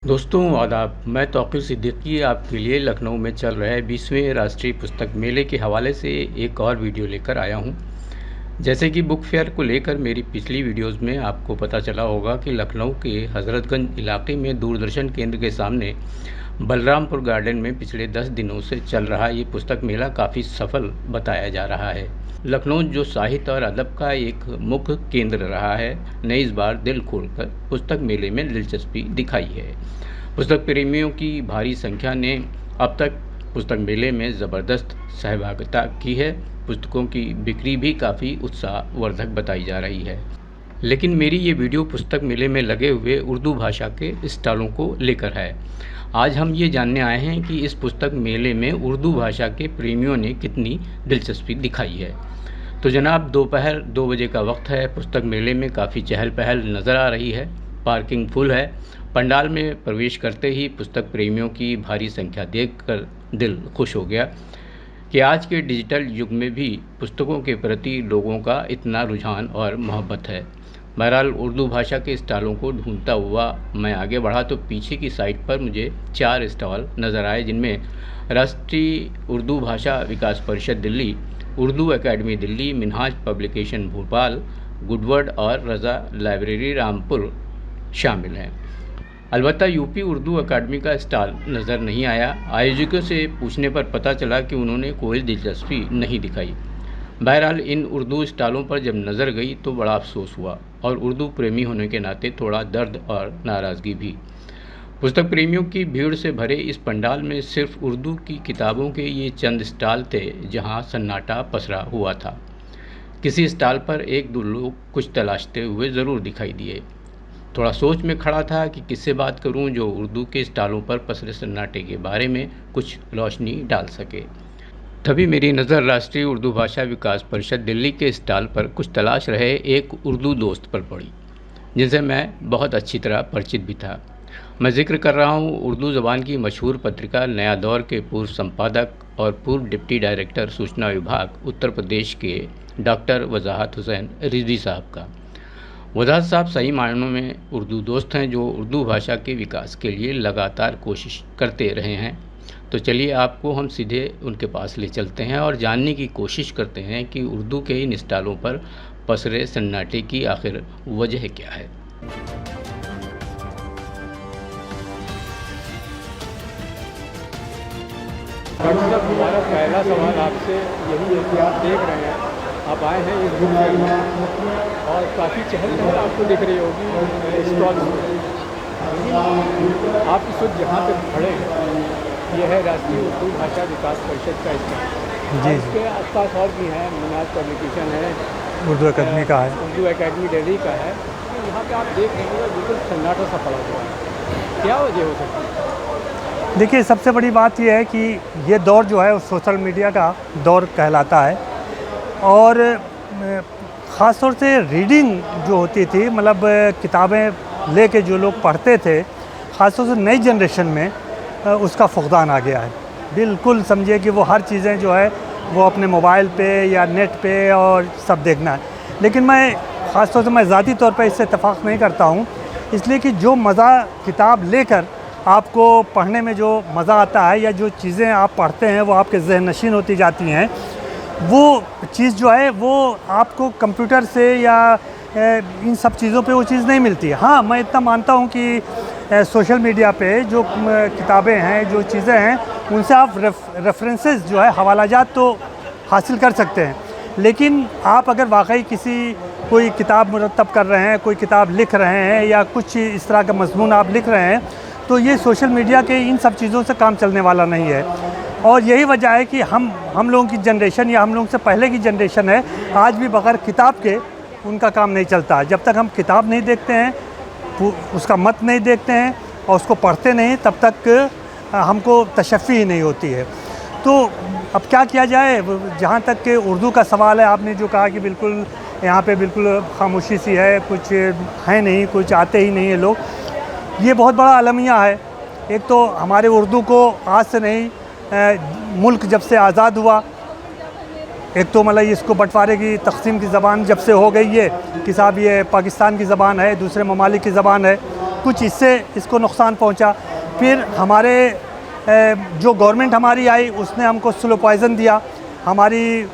दोस्तों आदाब। मैं तौक़ीर सिद्दीकी आपके लिए लखनऊ में चल रहे 20वें राष्ट्रीय पुस्तक मेले के हवाले से एक और वीडियो लेकर आया हूं। जैसे कि बुक फेयर को लेकर मेरी पिछली वीडियोस में आपको पता चला होगा कि लखनऊ के हज़रतगंज इलाके में दूरदर्शन केंद्र के सामने बलरामपुर गार्डन में पिछले 10 दिनों से चल रहा ये पुस्तक मेला काफ़ी सफल बताया जा रहा है। लखनऊ जो साहित्य और अदब का एक मुख्य केंद्र रहा है, ने इस बार दिल खोलकर पुस्तक मेले में दिलचस्पी दिखाई है। पुस्तक प्रेमियों की भारी संख्या ने अब तक पुस्तक मेले में ज़बरदस्त सहभागिता की है। पुस्तकों की बिक्री भी काफ़ी उत्साहवर्धक बताई जा रही है। लेकिन मेरी ये वीडियो पुस्तक मेले में लगे हुए उर्दू भाषा के स्टॉलों को लेकर है। आज हम ये जानने आए हैं कि इस पुस्तक मेले में उर्दू भाषा के प्रेमियों ने कितनी दिलचस्पी दिखाई है। तो जनाब, दोपहर 2 बजे का वक्त है। पुस्तक मेले में काफ़ी चहल पहल नज़र आ रही है। पार्किंग फुल है। पंडाल में प्रवेश करते ही पुस्तक प्रेमियों की भारी संख्या देखकर दिल खुश हो गया कि आज के डिजिटल युग में भी पुस्तकों के प्रति लोगों का इतना रुझान और मोहब्बत है। बहरहाल उर्दू भाषा के स्टॉलों को ढूंढता हुआ मैं आगे बढ़ा तो पीछे की साइड पर मुझे 4 स्टॉल नज़र आए, जिनमें राष्ट्रीय उर्दू भाषा विकास परिषद दिल्ली, उर्दू एकेडमी दिल्ली, मिनहाज पब्लिकेशन भोपाल, गुडवर्ड और रज़ा लाइब्रेरी रामपुर शामिल हैं। अलबत्ता यूपी उर्दू अकादमी का स्टॉल नज़र नहीं आया। आयोजकों से पूछने पर पता चला कि उन्होंने कोई दिलचस्पी नहीं दिखाई। बहरहाल इन उर्दू स्टॉलों पर जब नज़र गई तो बड़ा अफसोस हुआ और उर्दू प्रेमी होने के नाते थोड़ा दर्द और नाराज़गी भी। पुस्तक प्रेमियों की भीड़ से भरे इस पंडाल में सिर्फ उर्दू की किताबों के ये चंद स्टॉल थे जहां सन्नाटा पसरा हुआ था। किसी स्टॉल पर एक दो लोग कुछ तलाशते हुए ज़रूर दिखाई दिए। थोड़ा सोच में खड़ा था कि किससे बात करूं जो उर्दू के स्टॉलों पर पसरे सन्नाटे के बारे में कुछ रोशनी डाल सके। तभी मेरी नज़र राष्ट्रीय उर्दू भाषा विकास परिषद दिल्ली के स्टॉल पर कुछ तलाश रहे एक उर्दू दोस्त पर पड़ी, जिनसे मैं बहुत अच्छी तरह परिचित भी था। मैं जिक्र कर रहा हूँ उर्दू ज़बान की मशहूर पत्रिका नया दौर के पूर्व संपादक और पूर्व डिप्टी डायरेक्टर सूचना विभाग उत्तर प्रदेश के डॉक्टर वजाहत हुसैन रिजवी साहब का। वजाहत साहब सही मायनों में उर्दू दोस्त हैं जो उर्दू भाषा के विकास के लिए लगातार कोशिश करते रहे हैं। तो चलिए आपको हम सीधे उनके पास ले चलते हैं और जानने की कोशिश करते हैं कि उर्दू के इन स्टॉलों पर पसरे सन्नाटे की आखिर वजह क्या है। डॉक्टर साहब, हमारा पहला सवाल आपसे यही है कि आप देख रहे हैं, आप आए हैं इस बुक फेयर में और काफ़ी चहल पहल आपको दिख रही होगी स्टॉल में। आप इस वक्त जहाँ पे खड़े हैं यह है राष्ट्रीय उर्दू भाषा विकास परिषद का स्टॉल जी। इसके आसपास और भी हैं, मिनाज पब्लिकेशन है, उर्दू अकादमी का है, उर्दू एकेडमी दिल्ली का है। तो यहाँ पे आप देख रहे हैं बिल्कुल सन्नाटा सा पड़ा हुआ है। क्या वजह हो सकती है? देखिए, सबसे बड़ी बात यह है कि ये दौर जो है सोशल मीडिया का दौर कहलाता है और ख़ास तौर से रीडिंग जो होती थी, मतलब किताबें लेके जो लोग पढ़ते थे, ख़ास तौर से नई जनरेशन में उसका फुक़दान आ गया है। बिल्कुल समझिए कि वो हर चीज़ें जो है वो अपने मोबाइल पे या नेट पे और सब देखना है। लेकिन मैं ख़ास तौर से मैं ज़ाती तौर पे इससे इत्तेफ़ाक़ नहीं करता हूँ, इसलिए कि जो मज़ा किताब लेकर आपको पढ़ने में जो मज़ा आता है या जो चीज़ें आप पढ़ते हैं वो आपके ज़हन नशीन होती जाती हैं, वो चीज़ जो है वो आपको कंप्यूटर से या इन सब चीज़ों पे वो चीज़ नहीं मिलती है। हाँ, मैं इतना मानता हूँ कि सोशल मीडिया पे जो किताबें हैं, जो चीज़ें हैं, उनसे आप रेफरेंसेस जो है हवालाजात तो हासिल कर सकते हैं। लेकिन आप अगर वाकई कोई किताब मुरतब कर रहे हैं, कोई किताब लिख रहे हैं या कुछ इस तरह का मज़मून आप लिख रहे हैं, तो ये सोशल मीडिया के इन सब चीज़ों से काम चलने वाला नहीं है। और यही वजह है कि हम लोगों की जनरेशन या हम लोगों से पहले की जनरेशन है, आज भी बग़ैर किताब के उनका काम नहीं चलता। जब तक हम किताब नहीं देखते हैं, उसका मत नहीं देखते हैं और उसको पढ़ते नहीं, तब तक हमको तशफ़ी ही नहीं होती है। तो अब क्या किया जाए? जहाँ तक कि उर्दू का सवाल है, आपने जो कहा कि बिल्कुल यहाँ पे बिल्कुल खामोशी सी है, कुछ है नहीं, कुछ आते ही नहीं है लोग। ये बहुत बड़ा अलमिया है। एक तो हमारे उर्दू को आज से नहीं, मुल्क जब से आज़ाद हुआ, एक तो मतलब इसको बंटवारे की तक़सीम की ज़बान जब से हो गई है कि साहब ये पाकिस्तान की ज़बान है, दूसरे ममालिक की ज़बान है, कुछ इससे इसको नुकसान पहुंचा। फिर हमारे जो गवर्नमेंट हमारी आई उसने हमको स्लो पॉइज़न दिया। हमारी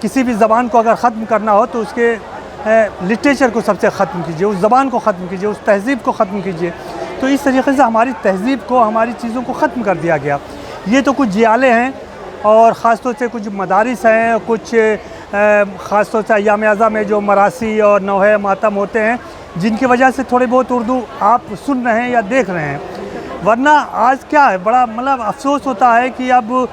किसी भी ज़बान को अगर ख़त्म करना हो तो उसके लिटरेचर को सबसे ख़त्म कीजिए, उस ज़बान को ख़त्म कीजिए, उस तहज़ीब को ख़त्म कीजिए। तो इस तरीके से हमारी तहज़ीब को, हमारी चीज़ों को ख़त्म कर दिया गया। ये तो कुछ जियाले हैं और ख़ास तौर से कुछ मदारिस हैं, कुछ ख़ास तौर से अय्याम अज़ा में जो मरासी और नौहे मातम होते हैं, जिनकी वजह से थोड़ी बहुत उर्दू आप सुन रहे हैं या देख रहे हैं। वरना आज क्या है, बड़ा मतलब अफसोस होता है कि अब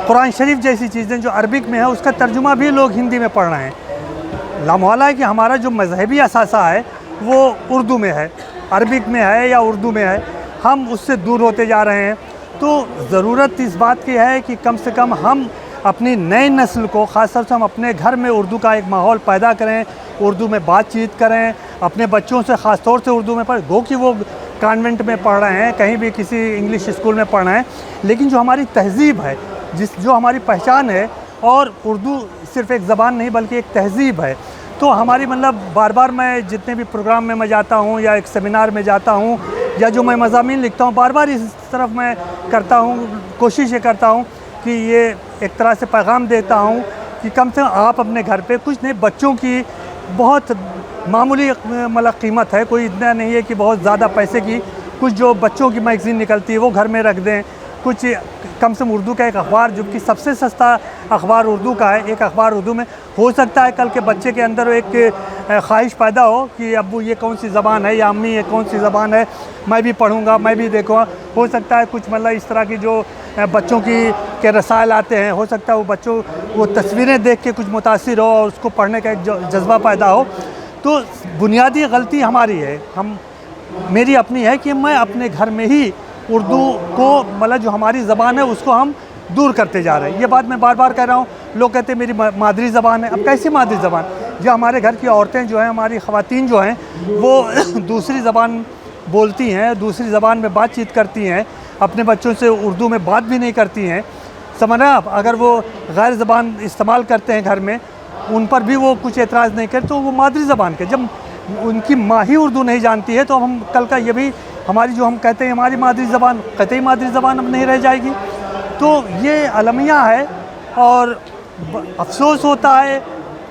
कुरान शरीफ जैसी चीज़ें जो अरबिक में है उसका तर्जुमा भी लोग हिंदी में पढ़ रहे हैं। लामहला है कि हमारा जो मजहबी असासा है वो उर्दू में है, अरबिक में है या उर्दू में है, हम उससे दूर होते जा रहे हैं। तो ज़रूरत इस बात की है कि कम से कम हम अपनी नई नस्ल को, ख़ासतौर से हम अपने घर में उर्दू का एक माहौल पैदा करें, उर्दू में बातचीत करें, अपने बच्चों से ख़ास तौर से उर्दू में पढ़ें। गो कि वो कॉन्वेंट में पढ़ रहे हैं, कहीं भी किसी इंग्लिश स्कूल में पढ़ रहे हैं, लेकिन जो हमारी तहज़ीब है, जो हमारी पहचान है, और उर्दू सिर्फ़ एक ज़बान नहीं बल्कि एक तहज़ीब है। तो हमारी मतलब बार बार मैं जितने भी प्रोग्राम में मैं जाता हूँ या एक सेमिनार में जाता हूँ या जो मैं मज़ामीन लिखता हूँ, बार बार इस तरफ मैं करता हूँ, कोशिश ये करता हूँ कि ये एक तरह से पैगाम देता हूँ कि कम से कम आप अपने घर पे कुछ नहीं, बच्चों की बहुत मामूली मतलब कीमत है, कोई इतना नहीं है कि बहुत ज़्यादा पैसे की, कुछ जो बच्चों की मैगज़ीन निकलती है वो घर में रख दें। कुछ कम से कम उर्दू का एक अखबार, जो कि सबसे सस्ता अखबार उर्दू का है, एक अखबार उर्दू में, हो सकता है कल के बच्चे के अंदर एक ख्वाहिश पैदा हो कि अब्बू ये कौन सी ज़बान है या अम्मी ये कौन सी ज़बान है, मैं भी पढ़ूँगा, मैं भी देखूँगा। हो सकता है कुछ मतलब इस तरह की जो बच्चों के रसायल आते हैं, हो सकता है वो बच्चों वो तस्वीरें देख के कुछ मुतासिर हो और उसको पढ़ने का एक जज्बा पैदा हो। तो बुनियादी गलती हमारी है, मेरी अपनी है कि मैं अपने घर में ही उर्दू को मतलब जो हमारी ज़बान है उसको हम दूर करते जा रहे हैं। ये बात मैं बार बार कह रहा हूँ। लोग कहते हैं मेरी मादरी ज़बान है। अब कैसी मादरी ज़बान? जो हमारे घर की औरतें जो हैं, हमारी ख़वातीन जो हैं, वो दूसरी ज़बान बोलती हैं, दूसरी ज़बान में बातचीत करती हैं, अपने बच्चों से उर्दू में बात भी नहीं करती हैं। समझ रहे हैं आप? अगर वो गैर ज़बान इस्तेमाल करते हैं घर में, उन पर भी वो कुछ एतराज़ नहीं करते, तो वो मादरी ज़बान के, जब उनकी माँ ही उर्दू नहीं जानती है तो हम कल का ये भी हमारी जो हम कहते हैं हमारी मादरी ज़बान, कतई मादरी ज़बान अब नहीं रह जाएगी। तो ये अलमिया है और अफसोस होता है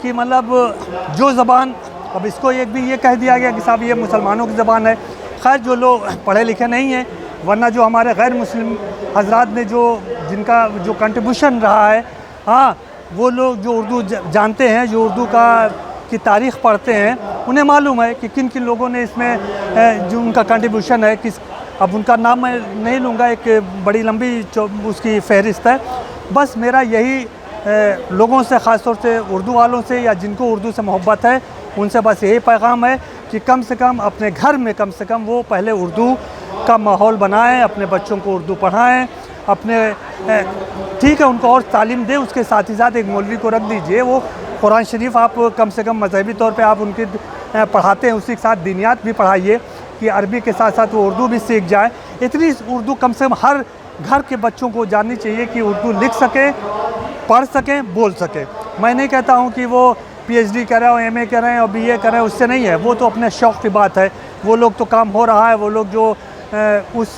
कि मतलब जो ज़बान, अब इसको एक भी ये कह दिया गया कि साहब ये मुसलमानों की ज़बान है। खैर जो लोग पढ़े लिखे नहीं हैं, वरना जो हमारे गैर मुस्लिम हजरात ने जिनका जो कंट्रीब्यूशन रहा है, हाँ, वो लोग जो उर्दू जानते हैं, जो उर्दू की तारीख़ पढ़ते हैं, उन्हें मालूम है कि किन किन लोगों ने इसमें जो उनका कंट्रीब्यूशन है, अब उनका नाम मैं नहीं लूँगा, एक बड़ी लंबी उसकी फहरिस्त है। बस मेरा यही लोगों से, ख़ास तौर से उर्दू वालों से या जिनको उर्दू से मोहब्बत है, उनसे बस यही पैगाम है कि कम से कम अपने घर में कम से कम वो पहले उर्दू का माहौल बनाएं, अपने बच्चों को उर्दू पढ़ाएं, अपने ठीक है उनको और तालीम दें, उसके साथ ही साथ एक मौलवी को रख दीजिए, वो कुरान शरीफ आप कम से कम मजहबी तौर पे आप उनकी पढ़ाते हैं, उसी के साथ दीनियात भी पढ़ाइए कि अरबी के साथ साथ वो उर्दू भी सीख जाए। इतनी उर्दू कम से कम हर घर के बच्चों को जाननी चाहिए कि उर्दू लिख सकें, पढ़ सकें, बोल सकें। मैं नहीं कहता हूँ कि वो PhD कर रहे हो, MA कर रहे हैं और BA कर रहे हैं, उससे नहीं है, वो तो अपने शौक़ की बात है। वो लोग तो काम हो रहा है, वो लोग जो उस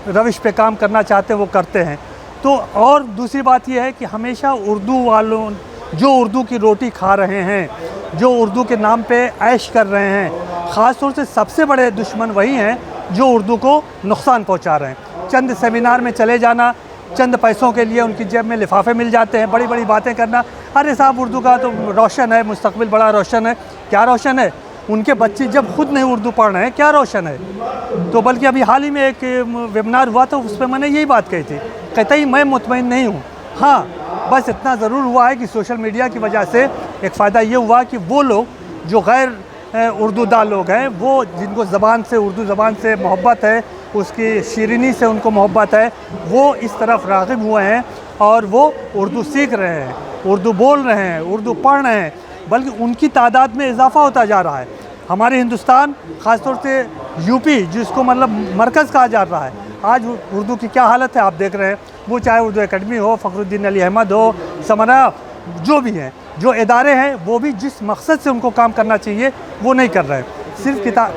रविश पे काम करना चाहते हैं वो करते हैं। तो और दूसरी बात यह है कि हमेशा उर्दू वालों जो उर्दू की रोटी खा रहे हैं, जो उर्दू के नाम पे ऐश कर रहे हैं, ख़ास तौर से सबसे बड़े दुश्मन वही हैं जो उर्दू को नुकसान पहुंचा रहे हैं। चंद सेमिनार में चले जाना, चंद पैसों के लिए उनकी जेब में लिफाफे मिल जाते हैं, बड़ी बड़ी बातें करना, अरे साहब उर्दू का तो रोशन है, मुस्तकबिल बड़ा रोशन है। क्या रोशन है? उनके बच्चे जब खुद नहीं उर्दू पढ़ रहे हैं, क्या रोशन है? तो बल्कि अभी हाल ही में एक वेबिनार हुआ था, उस पर मैंने यही बात कही थी, कहता ही मैं मुतमईन नहीं हूँ। हाँ, बस इतना ज़रूर हुआ है कि सोशल मीडिया की वजह से एक फ़ायदा ये हुआ कि वो लोग जो गैर उर्दूदा लोग हैं, वो जिनको ज़बान से, उर्दू ज़बान से मोहब्बत है, उसकी शीरीनी से उनको मोहब्बत है, वो इस तरफ राग़िब हुए हैं और वो उर्दू सीख रहे हैं, उर्दू बोल रहे हैं, उर्दू पढ़ रहे हैं, बल्कि उनकी तादाद में इजाफ़ा होता जा रहा है। हमारे हिंदुस्तान, ख़ास तौर से यूपी, जिसको मतलब मरकज़ कहा जा रहा है, आज उर्दू की क्या हालत है आप देख रहे हैं। वो चाहे उर्दू एकेडमी हो, फ़खरुद्दीन अली अहमद हो, समरा, जो भी हैं, जो इदारे हैं, वो भी जिस मकसद से उनको काम करना चाहिए वो नहीं कर रहे हैं। सिर्फ किताब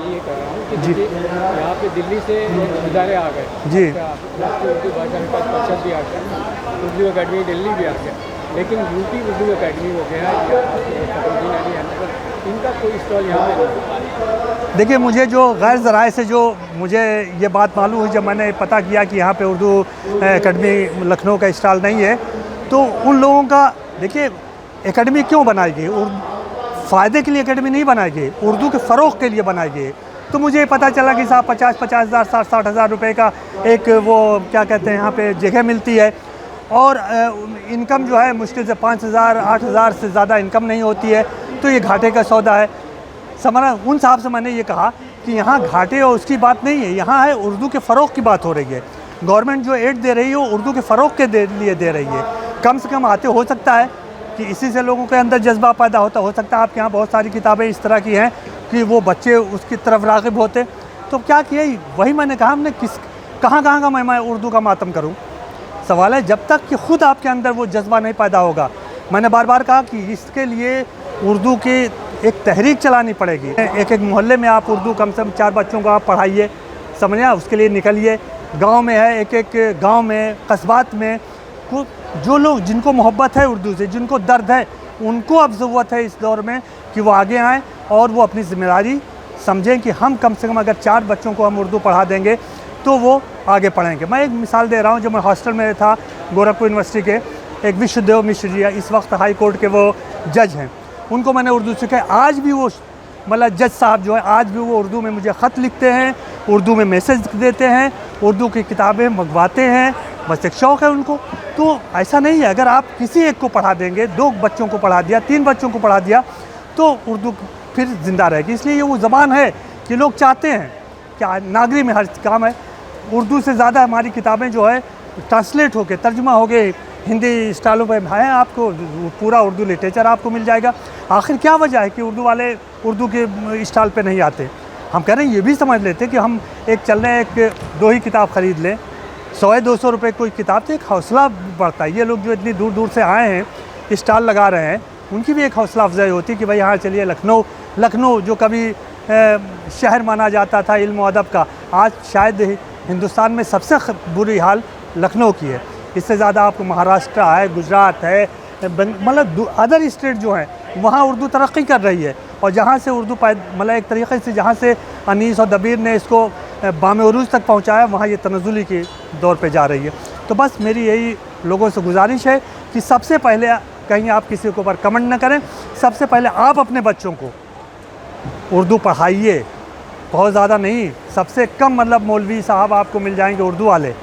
ये कर रहा हूँ कि जी। देखिए, यहाँ पे दिल्ली से नज़ारे आ गए जी। राष्ट्रीय उर्दू भाषा विकास परिषद भी आ गया, उर्दू अकेडमी दिल्ली भी आ गया, लेकिन यूपी उर्दू अकेडमी हो गया या फखरुद्दीन अली अहमद, इनका कोई स्टॉल यहाँ पे नहीं। देखिए, मुझे जो गैर ज़राए से जो मुझे ये बात मालूम हुई, जब मैंने पता किया कि यहाँ पे उर्दू अकेडमी लखनऊ का स्टॉल नहीं है, तो उन लोगों का, देखिए एकेडमी क्यों बनाई गई, फ़ायदे के लिए एकेडमी नहीं बनाई गई, उर्दू के फ़रोग़ के लिए बनाई गई। तो मुझे पता चला कि साहब 50-50 हज़ार 60-60 हज़ार रुपये का एक वो क्या कहते हैं यहाँ पे जगह मिलती है, और इनकम जो है मुश्किल से 5,000-8,000 से ज़्यादा इनकम नहीं होती है, तो ये घाटे का सौदा है। समझा, उन साहब से मैंने ये कहा कि यहाँ घाटे और उसकी बात नहीं है, यहाँ है उर्दू के फ़रोग़ की बात हो रही है। गवर्नमेंट जो एड दे रही है वो उर्दू के फ़रोग़ के लिए दे रही है। कम से कम आते, हो सकता है कि इसी से लोगों के अंदर जज्बा पैदा होता, हो सकता है आपके यहाँ बहुत सारी किताबें इस तरह की हैं कि वो बच्चे उसकी तरफ राग़िब होते। तो क्या किया, वही मैंने कहा, हमने कहाँ का मैं उर्दू का मातम करूँ। सवाल है, जब तक कि ख़ुद आपके अंदर वो जज्बा नहीं पैदा होगा। मैंने बार बार कहा कि इसके लिए उर्दू की एक तहरीक चलानी पड़ेगी। एक एक मोहल्ले में आप उर्दू कम से कम 4 बच्चों को आप पढ़ाइए, समझिए, उसके लिए निकलिए। गांव में है, एक एक गांव में, कस्बात में, जो लोग जिनको मोहब्बत है उर्दू से, जिनको दर्द है, उनको अब ज़रूरत है इस दौर में कि वो आगे आएँ और वो अपनी ज़िम्मेदारी समझें कि हम कम से कम अगर 4 बच्चों को हम उर्दू पढ़ा देंगे तो वो आगे पढ़ेंगे। मैं एक मिसाल दे रहा हूँ, जब मैं हॉस्टल में था गोरखपुर यूनिवर्सिटी के, एक विश्वदेव मिश्र जी इस वक्त हाई कोर्ट के वो जज हैं, उनको मैंने उर्दू सिखाई। आज भी वो मतलब जज साहब जो है, आज भी वो उर्दू में मुझे ख़त लिखते हैं, उर्दू में मैसेज देते हैं, उर्दू की किताबें मंगवाते हैं, बस एक शौक़ है उनको। तो ऐसा नहीं है, अगर आप किसी एक को पढ़ा देंगे, 2 बच्चों को पढ़ा दिया, 3 बच्चों को पढ़ा दिया, तो उर्दू फिर ज़िंदा रहेगी। इसलिए ये वो ज़बान है कि लोग चाहते हैं, क्या नागरी में हर काम है, उर्दू से ज़्यादा हमारी किताबें जो है ट्रांसलेट होके, तर्जुमा हो गए हिंदी स्टाइलों पे है, आपको पूरा उर्दू लिटरेचर आपको मिल जाएगा। आखिर क्या वजह है कि उर्दू वाले उर्दू के स्टाइल पे नहीं आते? हम कह रहे हैं, ये भी समझ लेते कि हम एक चल रहे हैं, एक 2 ही किताब ख़रीद लें, 100-200 रुपये कोई किताब, तो एक हौसला बढ़ता है। ये लोग जो इतनी दूर दूर से आए हैं, स्टाल लगा रहे हैं, उनकी भी एक हौसला अफजाई होती है कि भाई हाँ चलिए, लखनऊ जो कभी शहर माना जाता था इल्म और अदब का, आज शायद हिंदुस्तान में सबसे बुरी हाल लखनऊ की है। इससे ज़्यादा आपको महाराष्ट्र है, गुजरात है, मतलब अदर स्टेट जो हैं वहाँ उर्दू तरक्की कर रही है, और जहाँ से उर्दू मतलब एक तरीक़े से जहाँ से अनीस और दबीर ने इसको बाम उरूज तक पहुँचाया, वहाँ ये तनज़ुली के दौर पे जा रही है। तो बस मेरी यही लोगों से गुजारिश है कि सबसे पहले कहीं आप किसी के ऊपर कमेंट न करें, सबसे पहले आप अपने बच्चों को उर्दू पढ़ाइए, बहुत ज़्यादा नहीं, सबसे कम मतलब मौलवी साहब आपको मिल जाएंगे उर्दू वाले,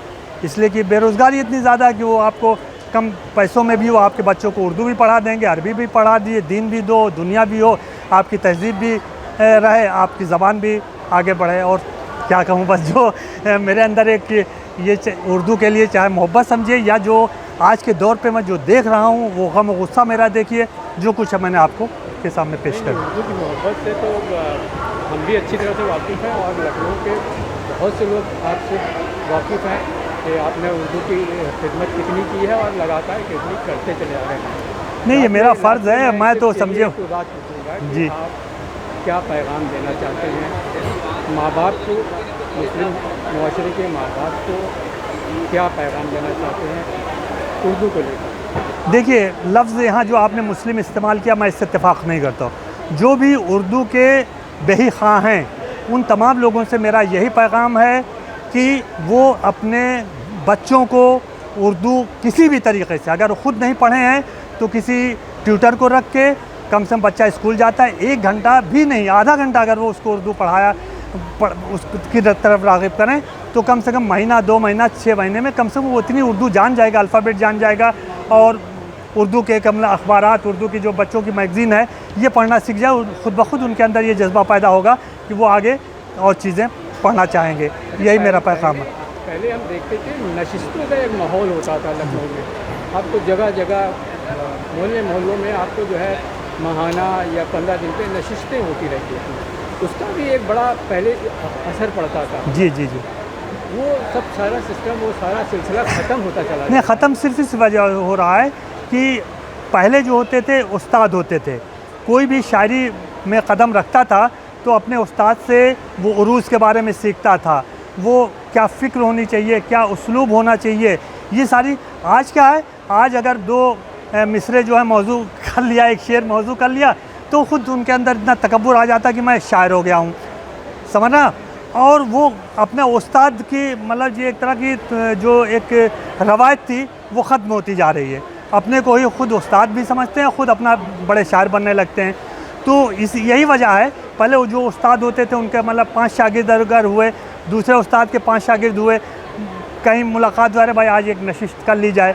इसलिए कि बेरोज़गारी इतनी ज़्यादा है कि वो आपको कम पैसों में भी वो आपके बच्चों को उर्दू भी पढ़ा देंगे, अरबी भी पढ़ा दिए, दीन भी दो, दुनिया भी हो, आपकी तहज़ीब भी रहे, आपकी ज़बान भी आगे बढ़े। और क्या कहूँ, बस जो मेरे अंदर एक ये उर्दू के लिए चाहे मोहब्बत समझिए, या जो आज के दौर पे मैं जो देख रहा हूँ वो गम और गुस्सा मेरा देखिए, जो कुछ है मैंने आपको के सामने पेश कर दिया। उर्दू की मोहब्बत से तो हम भी अच्छी तरह से वाकिफ़ हैं, और लखनऊ के बहुत से लोग आपसे वाकिफ़ हैं कि आपने उर्दू की खिदमत कितनी की है और लगातार कितनी करते चले आ रहे हैं। नहीं, ये मेरा फ़र्ज़ है, मैं तो समझे बात पूछूँगा जी, आप क्या पैगाम देना चाहते हैं माँ बाप को, मुस्लिम मुआशरे के माँ बाप को क्या पैगाम देना चाहते हैं उर्दू को लेकर? देखिए, लफ्ज़ यहाँ जो आपने मुस्लिम इस्तेमाल किया, मैं इससे इत्तेफाक नहीं करता। जो भी उर्दू के बेही ख़्वाह हैं, उन तमाम लोगों से मेरा यही पैगाम है कि वो अपने बच्चों को उर्दू किसी भी तरीक़े से, अगर ख़ुद नहीं पढ़े हैं तो किसी ट्यूटर को रख के, कम से कम बच्चा स्कूल जाता है, 1 घंटा भी नहीं, आधा घंटा अगर वो उसको उर्दू पढ़ाया, उसकी तरफ राग़िब करें, तो कम से कम महीना, 2 महीना, 6 महीने में कम से कम वो इतनी उर्दू जान जाएगा, अल्फ़ाबेट जान जाएगा, और उर्दू के कमला अखबारात, उर्दू की जो बच्चों की मैगज़ीन है, ये पढ़ना सीख जाए, ख़ुद ब खुद उनके अंदर ये जज्बा पैदा होगा कि वो आगे और चीज़ें पढ़ना चाहेंगे। यही मेरा पैगाम है। पहले हम देखते थे नशिस्तों का एक माहौल होता था लखनऊ में, अब तो जगह जगह मोहल्लों में आपको जो है माहाना या 15 दिन पे नशिस्तें होती रहती थी, उसका भी एक बड़ा पहले असर पड़ता था। जी जी जी, वो सब सारा सिस्टम, वो सारा सिलसिला ख़त्म होता चला नहीं, ख़त्म सिर्फ इस वजह हो रहा है कि पहले जो होते थे उस्ताद होते थे, कोई भी शायरी में कदम रखता था तो अपने उस्ताद से वो उरूज़ के बारे में सीखता था, वो क्या फ़िक्र होनी चाहिए, क्या उसलूब होना चाहिए, ये सारी। आज क्या है, आज अगर दो मिसरे जो है मौजू कर लिया, एक शेर मौजू कर लिया, तो ख़ुद उनके अंदर इतना तकब्बुर आ जाता कि मैं शायर हो गया हूँ, समझना। और वो अपने उस्ताद की मतलब ये एक तरह की जो एक रवायत थी वो ख़त्म होती जा रही है। अपने को ही ख़ुद उस्ताद भी समझते हैं, ख़ुद अपना बड़े शायर बनने लगते हैं। तो यही वजह है, पहले वो जो उस्ताद होते थे उनके मतलब 5 शागिर्द अगर हुए, दूसरे उस्ताद के 5 शागिर्द हुए, कहीं मुलाकात वाले भाई आज एक नशिस्त कर ली जाए।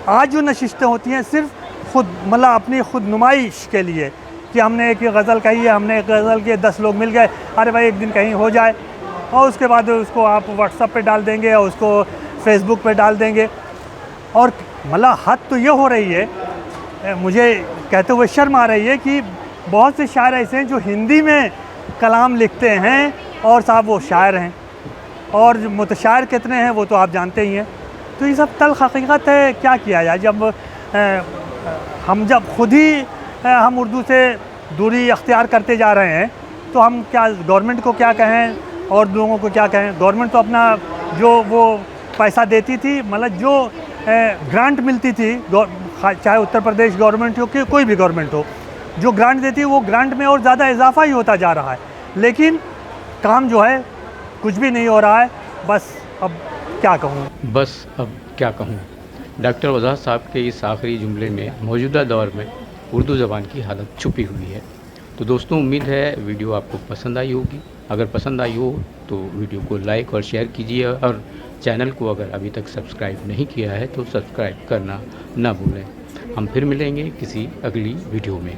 आज जो नशिस्तें होती हैं सिर्फ खुद मतलब अपनी खुद नुमाइश के लिए कि हमने एक गज़ल कही है, हमने एक गज़ल के 10 लोग मिल गए, अरे भाई एक दिन कहीं हो जाए, और उसके बाद उसको आप व्हाट्सएप पे डाल देंगे और उसको फेसबुक पे डाल देंगे। और मतलब हद तो ये हो रही है, मुझे कहते हुए शर्म आ रही है कि बहुत से शायर ऐसे हैं जो हिंदी में कलाम लिखते हैं और साहब वो शायर हैं, और मुतशायर कितने हैं वो तो आप जानते ही हैं। तो ये सब तल्ख़ हकीकत है, क्या किया जाए। जब हम खुद ही हम उर्दू से दूरी अख्तियार करते जा रहे हैं तो हम क्या गवर्नमेंट को क्या कहें और लोगों को क्या कहें। गवर्नमेंट तो अपना जो वो पैसा देती थी, मतलब जो ग्रांट मिलती थी, चाहे उत्तर प्रदेश गवर्नमेंट हो कि कोई भी गवर्नमेंट हो, जो ग्रांट देती है वो ग्रांट में और ज़्यादा इजाफा ही होता जा रहा है, लेकिन काम जो है कुछ भी नहीं हो रहा है। बस अब क्या कहूँ। डॉक्टर वज़ाहत साहब के इस आखिरी जुमले में मौजूदा दौर में उर्दू ज़बान की हालत छुपी हुई है। तो दोस्तों, उम्मीद है वीडियो आपको पसंद आई होगी। अगर पसंद आई हो तो वीडियो को लाइक और शेयर कीजिए, और चैनल को अगर अभी तक सब्सक्राइब नहीं किया है तो सब्सक्राइब करना ना भूलें। हम फिर मिलेंगे किसी अगली वीडियो में।